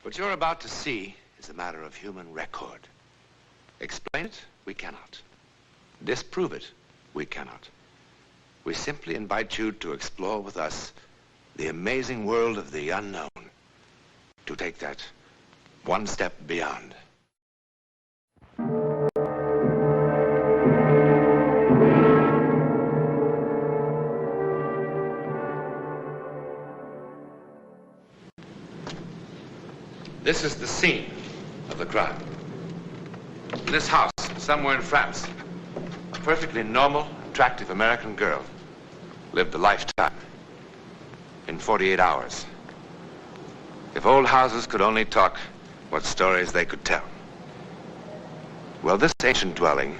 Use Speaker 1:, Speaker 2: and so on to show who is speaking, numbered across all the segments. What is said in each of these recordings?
Speaker 1: What you're about to see is a matter of human record. Explain it, we cannot. Disprove it, we cannot. We simply invite you to explore with us the amazing world of the unknown, to take that one step beyond. This is the scene of the crime. In this house, somewhere in France, a perfectly normal, attractive American girl lived a lifetime in 48 hours. If old houses could only talk, what stories they could tell. Well, this ancient dwelling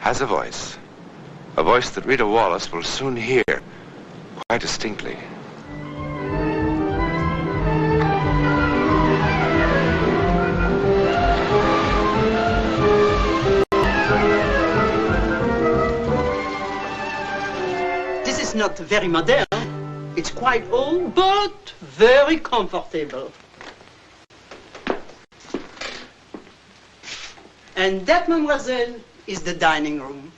Speaker 1: has a voice that Rita Wallace will soon hear quite distinctly.
Speaker 2: Not very modern. It's quite old, but very comfortable. And that, mademoiselle, is the dining room.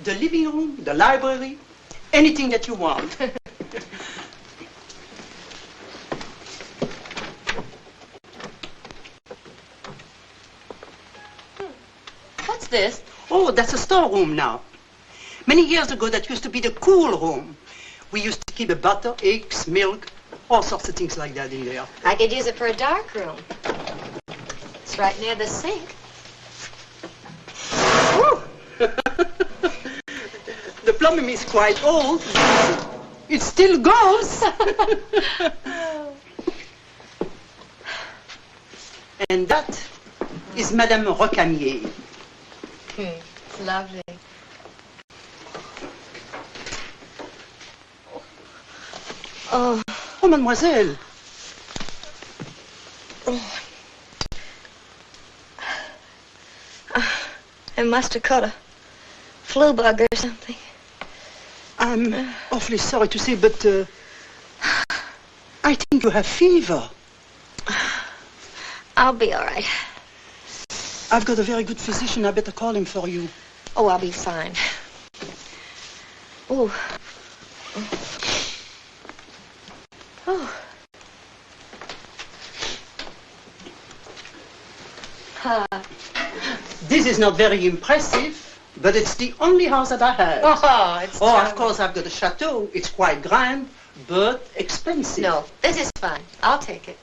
Speaker 2: The living room, the library, anything that you want.
Speaker 3: What's this?
Speaker 2: Oh, that's a storeroom now. Many years ago, that used to be the cool room. We used to keep butter, eggs, milk, all sorts of things like that in there.
Speaker 3: I could use it for a dark room. It's right near the sink.
Speaker 2: The plumbing is quite old. It still goes. And that is Madame Rocamier.
Speaker 3: It's lovely.
Speaker 2: Oh, mademoiselle.
Speaker 3: Oh. I must have caught a flu bug or something.
Speaker 2: I'm awfully sorry to say, but I think you have fever.
Speaker 3: I'll be all right.
Speaker 2: I've got a very good physician. I better call him for you.
Speaker 3: Oh, I'll be fine. Oh. Oh.
Speaker 2: This is not very impressive, but it's the only house that I have.
Speaker 3: Oh, it's charming.
Speaker 2: Of course, I've got a chateau. It's quite grand, but expensive.
Speaker 3: No, this is fun. I'll take it.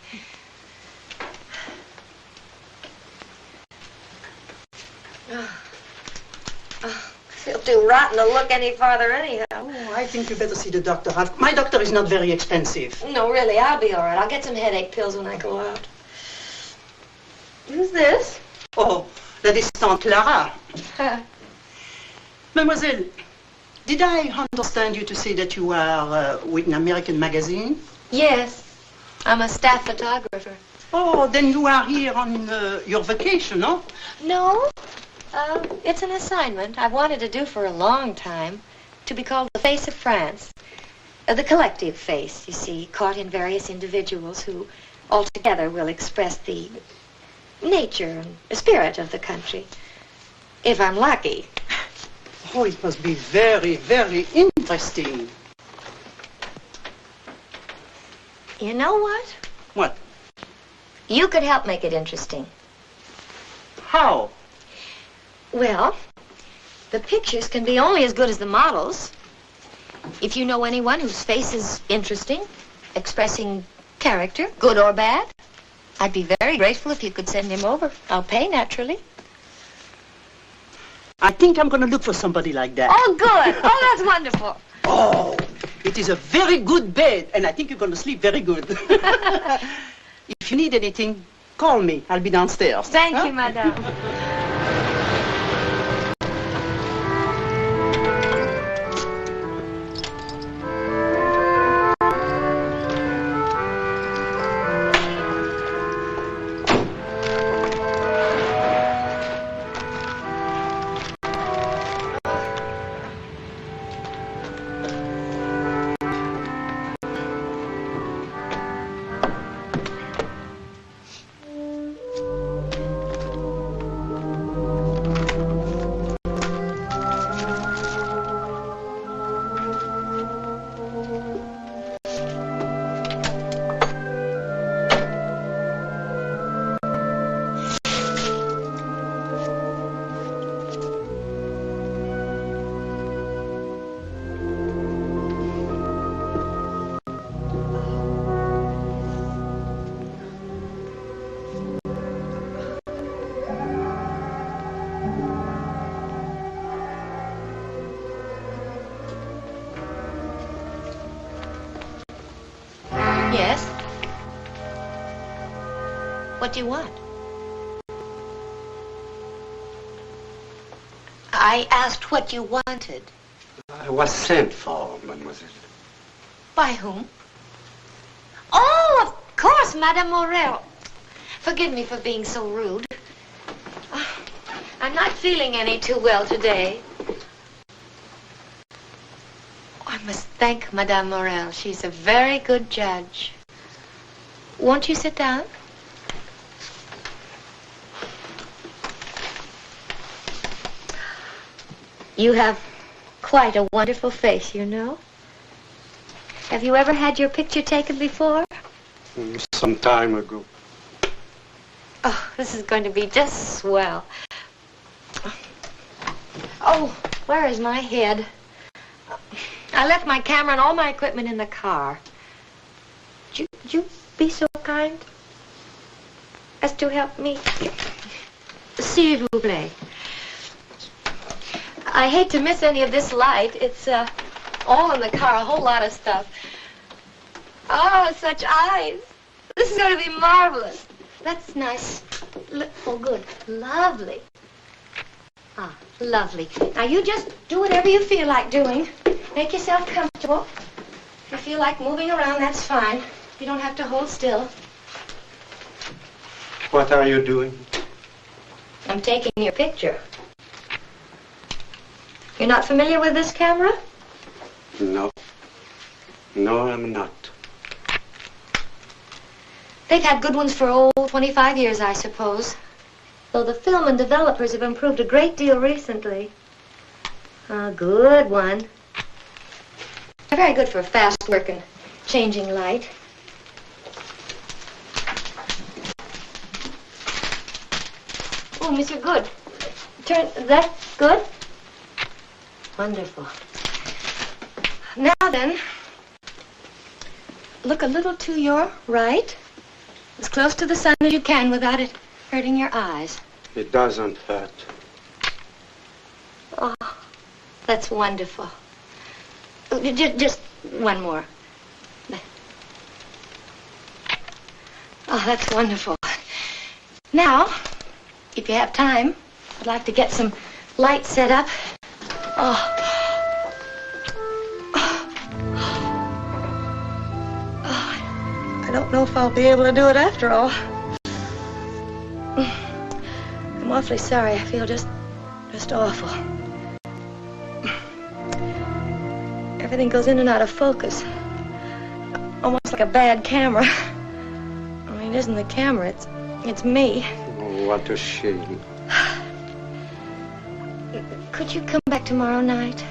Speaker 3: I feel too rotten to look any farther anyhow.
Speaker 2: Oh, I think you better see the doctor. My doctor is not very expensive.
Speaker 3: No, really, I'll be all right. I'll get some headache pills when I go out. Who's this?
Speaker 2: Oh, that is Tante Clara. Mademoiselle, did I understand you to say that you are with an American magazine?
Speaker 3: Yes, I'm a staff photographer.
Speaker 2: Oh, then you are here on your vacation, no?
Speaker 3: No, it's an assignment I've wanted to do for a long time, to be called The Face of France. The collective face, you see, caught in various individuals who altogether will express the nature and spirit of the country, if I'm lucky.
Speaker 2: Oh, it must be very, very interesting.
Speaker 3: You know what?
Speaker 2: What?
Speaker 3: You could help make it interesting.
Speaker 2: How?
Speaker 3: Well, the pictures can be only as good as the models. If you know anyone whose face is interesting, expressing character, good or bad, I'd be very grateful if you could send him over. I'll pay, naturally.
Speaker 2: I think I'm going to look for somebody like that.
Speaker 3: Oh, good. Oh, that's wonderful.
Speaker 2: Oh, it is a very good bed, and I think you're going to sleep very good. If you need anything, call me. I'll be downstairs.
Speaker 3: Thank you, madame. Yes? What do you want? I asked what you wanted.
Speaker 4: I was sent for, mademoiselle.
Speaker 3: By whom? Oh, of course, Madame Morel. Forgive me for being so rude. I'm not feeling any too well today. I must thank Madame Morel. She's a very good judge. Won't you sit down? You have quite a wonderful face, you know. Have you ever had your picture taken before?
Speaker 4: Some time ago.
Speaker 3: Oh, this is going to be just swell. Oh, where is my head? I left my camera and all my equipment in the car. Would you be so kind as to help me? S'il vous plaît. I hate to miss any of this light. It's all in the car, a whole lot of stuff. Oh, such eyes. This is going to be marvelous. That's nice. Oh, good. Lovely. Ah, lovely. Now, you just do whatever you feel like doing. Make yourself comfortable. If you feel like moving around, that's fine. You don't have to hold still.
Speaker 4: What are you doing?
Speaker 3: I'm taking your picture. You're not familiar with this camera?
Speaker 4: No. No, I'm not.
Speaker 3: They've had good ones for, 25 years, I suppose. Though the film and developers have improved a great deal recently. A good one. They're very good for fast work and changing light. Oh, Monsieur Good. Turn, that good? Wonderful. Now then, look a little to your right. As close to the sun as you can without it hurting your eyes.
Speaker 4: It doesn't hurt.
Speaker 3: Oh, that's wonderful. Just one more. Oh, that's wonderful. Now, if you have time, I'd like to get some light set up. Oh. I don't know if I'll be able to do it after all. I'm awfully sorry. I feel just awful. Everything goes in and out of focus. Almost like a bad camera. I mean, it isn't the camera, it's me.
Speaker 4: Oh, what a shame.
Speaker 3: Could you come back tomorrow night?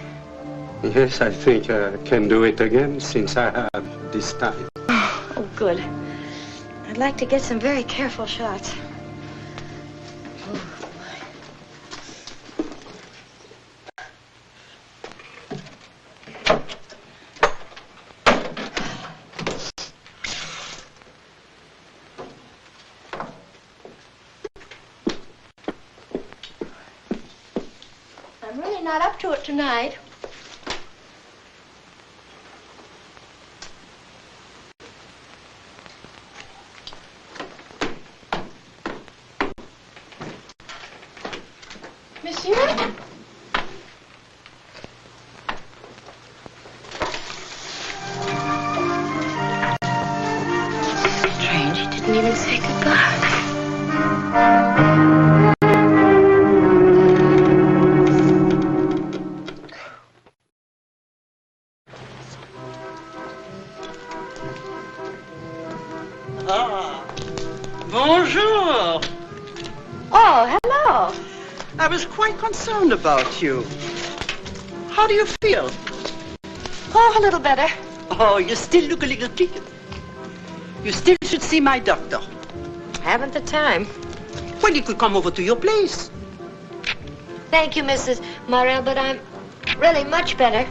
Speaker 4: Yes, I think I can do it again since I have this time.
Speaker 3: Oh, good. I'd like to get some very careful shots. I'm really not up to it tonight. Monsieur? Strange, he didn't even say goodbye.
Speaker 2: Ah, bonjour.
Speaker 3: Oh, hello.
Speaker 2: I was quite concerned about you. How do you feel?
Speaker 3: Oh, a little better.
Speaker 2: Oh, you still look a little ticked. You still should see my doctor.
Speaker 3: Haven't the time.
Speaker 2: Well, he could come over to your place.
Speaker 3: Thank you, Mrs. Morel, but I'm really much better.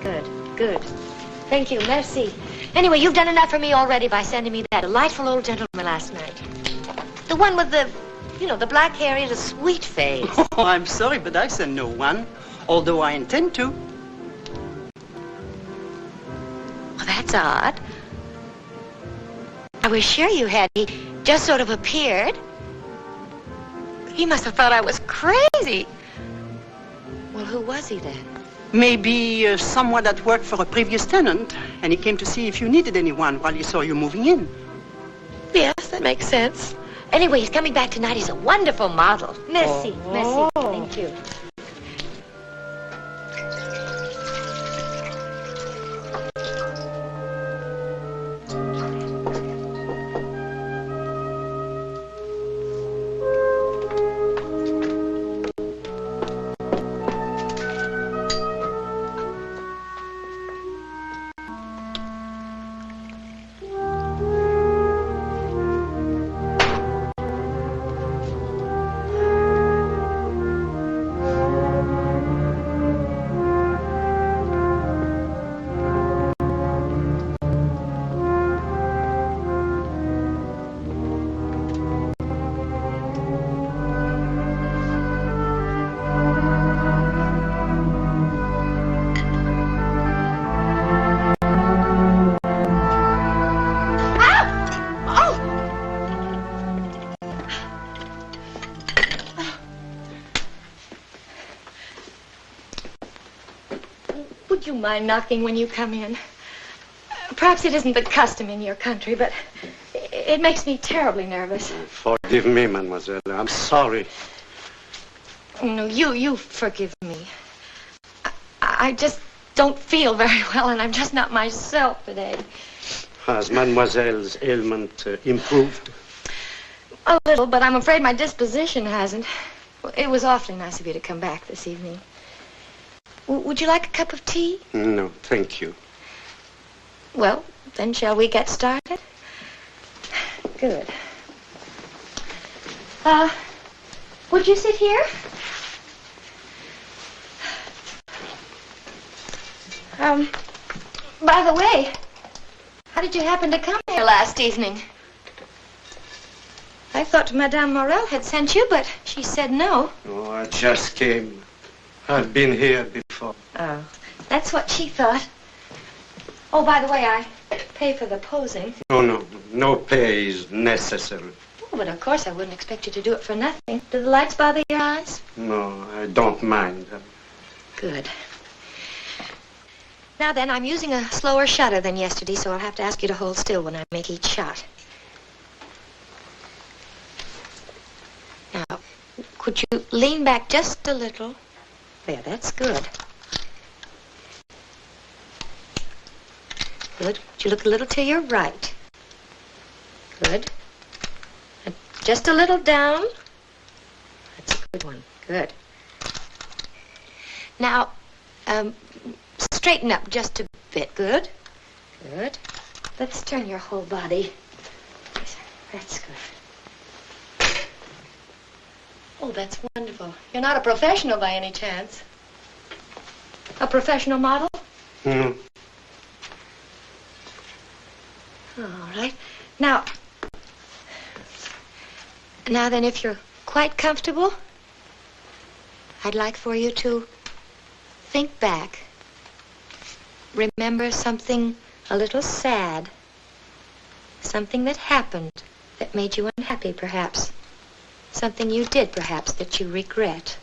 Speaker 3: Good, good. Thank you, merci. Anyway, you've done enough for me already by sending me that delightful old gentleman last night. The one with the, the black hair and a sweet face.
Speaker 2: Oh, I'm sorry, but I send no one, although I intend to.
Speaker 3: Well, that's odd. I was sure you had. He just sort of appeared. He must have thought I was crazy. Well, who was he then?
Speaker 2: Maybe someone that worked for a previous tenant, and he came to see if you needed anyone while he saw you moving in.
Speaker 3: Yes, that makes sense. Anyway, he's coming back tonight. He's a wonderful model. Merci, merci. Thank you. Would you mind knocking when you come in? Perhaps it isn't the custom in your country, but it makes me terribly nervous.
Speaker 4: Forgive me, mademoiselle. I'm sorry.
Speaker 3: No, you forgive me. I just don't feel very well, and I'm just not myself today.
Speaker 4: Has mademoiselle's ailment improved?
Speaker 3: A little, but I'm afraid my disposition hasn't. It was awfully nice of you to come back this evening. Would you like a cup of tea?
Speaker 4: No, thank you.
Speaker 3: Well, then shall we get started? Good. Would you sit here? By the way, how did you happen to come here last evening? I thought Madame Morel had sent you, but she said no.
Speaker 4: Oh, I just came. I've been here before.
Speaker 3: Oh, that's what she thought. Oh, by the way, I pay for the posing.
Speaker 4: Oh, no pay is necessary.
Speaker 3: Oh, but of course I wouldn't expect you to do it for nothing. Do the lights bother your eyes?
Speaker 4: No, I don't mind.
Speaker 3: Good. Now then, I'm using a slower shutter than yesterday, so I'll have to ask you to hold still when I make each shot. Now, could you lean back just a little? There, that's good. Good. Would you look a little to your right? Good. And just a little down. That's a good one. Good. Now, straighten up just a bit. Good. Good. Let's turn your whole body. That's good. Oh, that's wonderful. You're not a professional by any chance? A professional model?
Speaker 4: No.
Speaker 3: All right. Now then, if you're quite comfortable, I'd like for you to think back. Remember something a little sad. Something that happened that made you unhappy, perhaps. Something you did, perhaps, that you regret.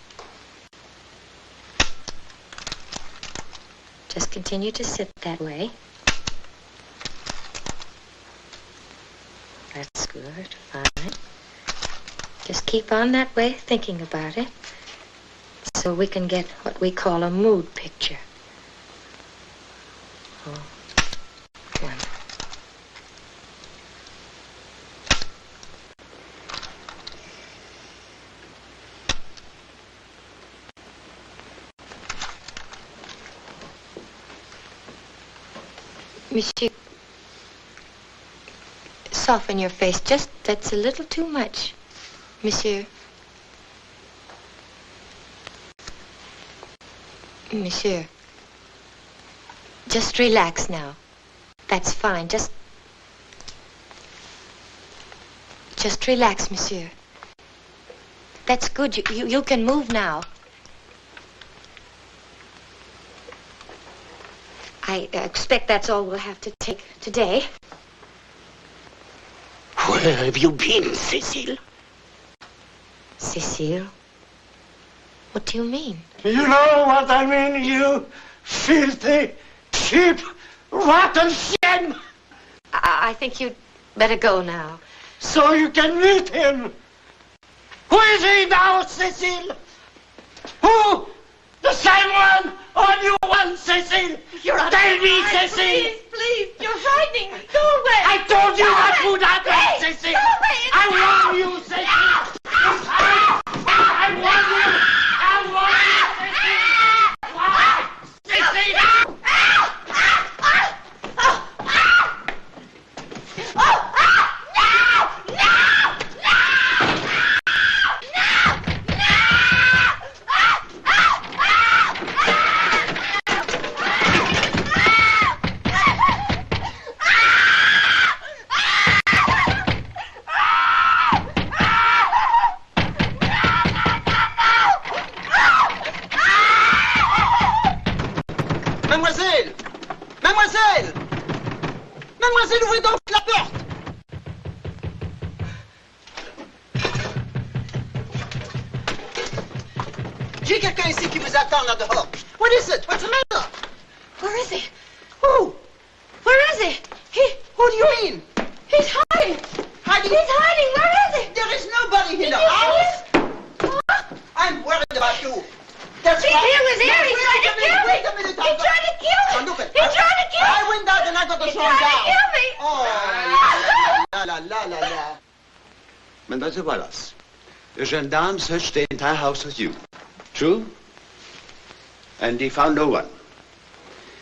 Speaker 3: Just continue to sit that way. That's good. Fine. Just keep on that way, thinking about it, so we can get what we call a mood picture. Oh, one. Monsieur, soften your face. Just, that's a little too much, Monsieur. Monsieur, just relax now. That's fine. Just relax, Monsieur. That's good. You can move now. I expect that's all we'll have to take today.
Speaker 5: Where have you been, Cecile?
Speaker 3: Cecile? What do you mean?
Speaker 5: You know what I mean, you filthy, cheap, rotten shame!
Speaker 3: I think you'd better go now.
Speaker 5: So you can meet him. Who is he now, Cecile? Who? The same one or new one, Cecile?
Speaker 3: You're out
Speaker 5: Tell
Speaker 3: of
Speaker 5: me,
Speaker 3: mind.
Speaker 5: Cecile.
Speaker 3: Please, you're frightening me. Go away.
Speaker 5: I told you
Speaker 3: Go
Speaker 5: what
Speaker 3: away.
Speaker 5: would happen,
Speaker 3: Please,
Speaker 5: Cecile.
Speaker 3: go away.
Speaker 5: I warn you, Cecile. I warn you. I warn you, Cecile. Why? Cecile.
Speaker 2: Mademoiselle! Mademoiselle! Mademoiselle, ouvrez donc la porte! J'ai quelqu'un ici qui vous attend là dehors. What is it? What's the matter?
Speaker 3: Where is he?
Speaker 2: Who?
Speaker 3: Where is he?
Speaker 2: Who do you mean?
Speaker 3: He's hiding.
Speaker 2: Hiding?
Speaker 3: He's hiding. Where is he?
Speaker 2: There is nobody in the
Speaker 3: Did you
Speaker 2: house.
Speaker 3: see him?
Speaker 2: I'm worried about you. That's
Speaker 3: See,
Speaker 2: why.
Speaker 3: he was here. He tried to kill me.
Speaker 2: Wait a minute.
Speaker 3: He tried to kill me.
Speaker 2: Now, look at-
Speaker 3: He tried to kill me.
Speaker 2: I went out and I got the
Speaker 3: He
Speaker 2: song
Speaker 3: tried to
Speaker 2: down.
Speaker 3: kill me.
Speaker 2: Oh, la la la la la.
Speaker 6: Mademoiselle Wallace, the gendarme searched the entire house with you. True? And he found no one.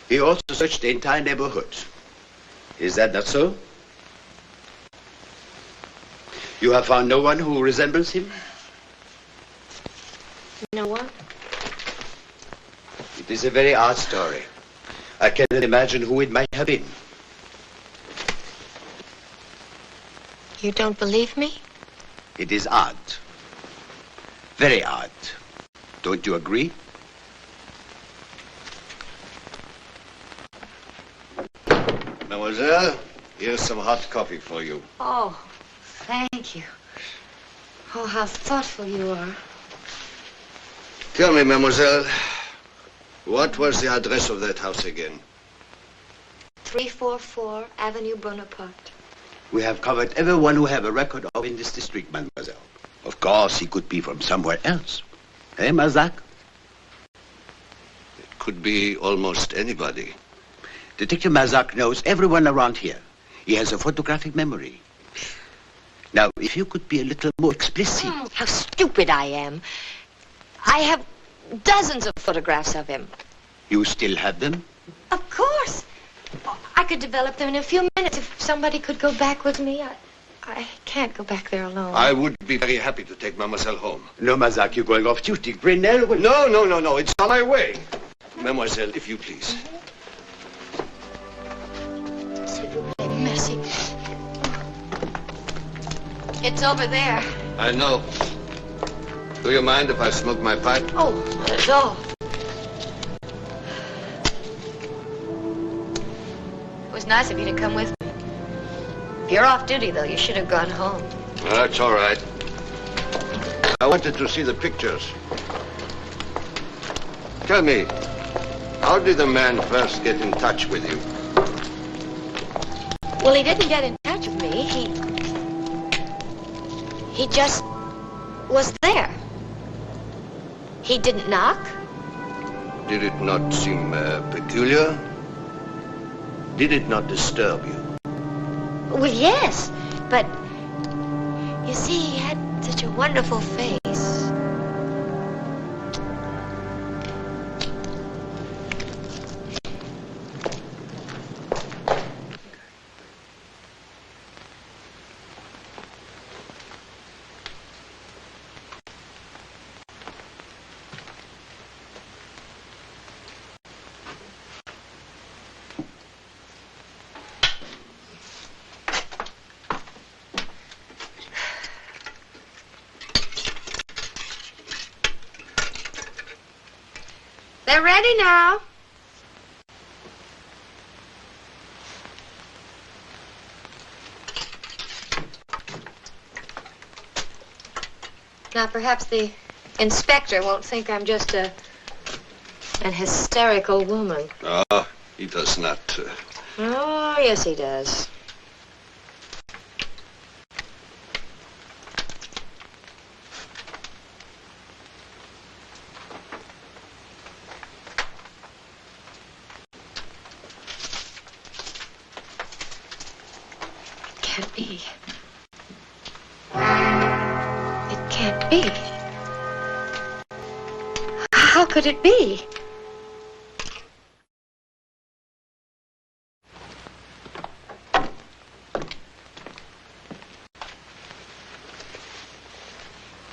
Speaker 6: He also searched the entire neighborhood. Is that not so? You have found no one who resembles him?
Speaker 3: No one?
Speaker 6: It is a very odd story. I cannot imagine who it might have been.
Speaker 3: You don't believe me?
Speaker 6: It is odd. Very odd. Don't you agree? Mademoiselle, here's some hot coffee for you.
Speaker 3: Oh, thank you. Oh, how thoughtful you are.
Speaker 6: Tell me, mademoiselle, what was the address of that house again?
Speaker 3: 344 Avenue Bonaparte.
Speaker 6: We have covered everyone who have a record of in this district, mademoiselle. Of course, he could be from somewhere else. Eh, Mazak? It could be almost anybody. Detective Mazak knows everyone around here. He has a photographic memory. Now, if you could be a little more explicit.
Speaker 3: How stupid I am. I have dozens of photographs of him.
Speaker 6: You still have them?
Speaker 3: Of course. I could develop them in a few minutes if somebody could go back with me. I can't go back there alone.
Speaker 7: I would be very happy to take Mademoiselle home.
Speaker 6: No, Mazak, you're going off duty. Brunel will...
Speaker 7: No. It's on my way. Mademoiselle, if you please.
Speaker 3: Messy. It's over there.
Speaker 7: I know. Do you mind if I smoke my pipe?
Speaker 3: Oh, not at all. It was nice of you to come with me. If you're off duty, though, you should have gone home.
Speaker 7: Well, that's all right. I wanted to see the pictures. Tell me, how did the man first get in touch with you?
Speaker 3: Well, he didn't get in touch with me. He just was there. He didn't knock.
Speaker 7: Did it not seem peculiar? Did it not disturb you?
Speaker 3: Well, yes, but you see, he had such a wonderful face. They're ready now. Now, perhaps the inspector won't think I'm just an hysterical woman.
Speaker 7: Oh, he does not.
Speaker 3: Oh, yes, he does. Can't be. It can't be. How could it be?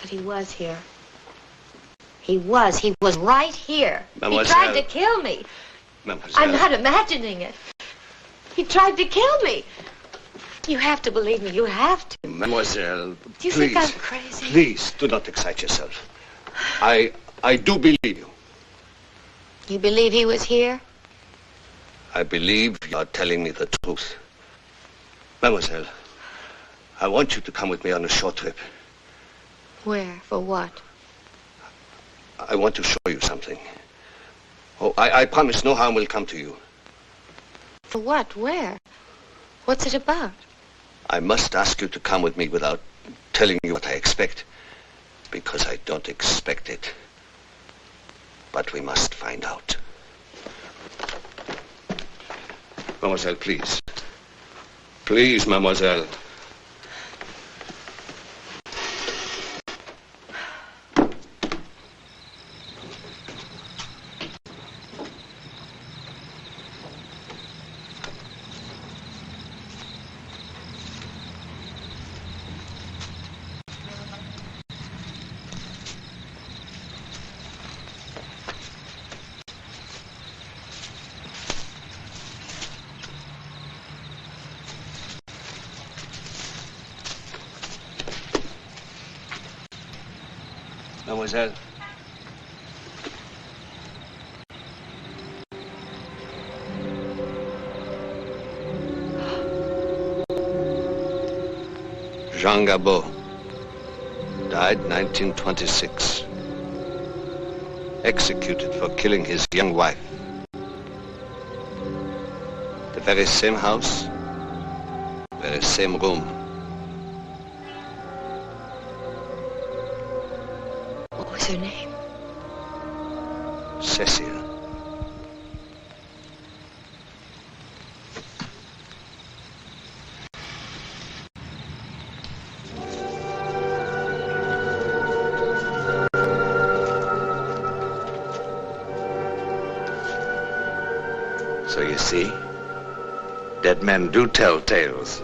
Speaker 3: But he was here. He was right here.
Speaker 7: Mademoiselle.
Speaker 3: He tried to kill me.
Speaker 7: Mademoiselle.
Speaker 3: I'm not imagining it. He tried to kill me. You have to believe me. You have to.
Speaker 7: Mademoiselle,
Speaker 3: Do you
Speaker 7: please.
Speaker 3: think I'm crazy?
Speaker 7: Please, do not excite yourself. I do believe you.
Speaker 3: You believe he was here?
Speaker 7: I believe you are telling me the truth. Mademoiselle, I want you to come with me on a short trip.
Speaker 3: Where? For what?
Speaker 7: I want to show you something. Oh, I promise no harm will come to you.
Speaker 3: For what? Where? What's it about?
Speaker 7: I must ask you to come with me without telling you what I expect, because I don't expect it. But we must find out. Mademoiselle, please. Please, mademoiselle. Mademoiselle. Jean Gabot died 1926. Executed for killing his young wife. The very same house, very same room.
Speaker 3: What was her name?
Speaker 7: Cecile.
Speaker 1: So you see, dead men do tell tales.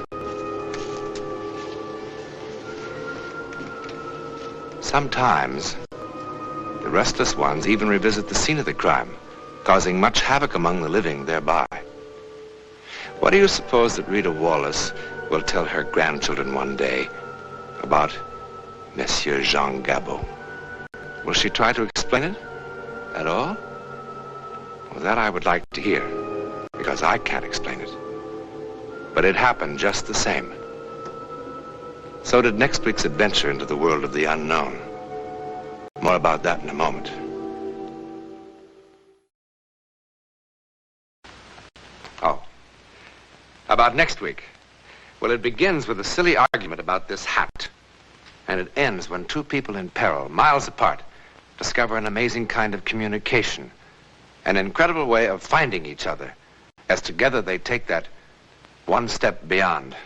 Speaker 1: Sometimes, the restless ones even revisit the scene of the crime, causing much havoc among the living thereby. What do you suppose that Rita Wallace will tell her grandchildren one day about Monsieur Jean Gabot? Will she try to explain it at all? Well, that I would like to hear, because I can't explain it. But it happened just the same. So did next week's adventure into the world of the unknown. More about that in a moment. Oh, about next week. Well, it begins with a silly argument about this hat. And it ends when two people in peril, miles apart, discover an amazing kind of communication. An incredible way of finding each other, as together they take that one step beyond.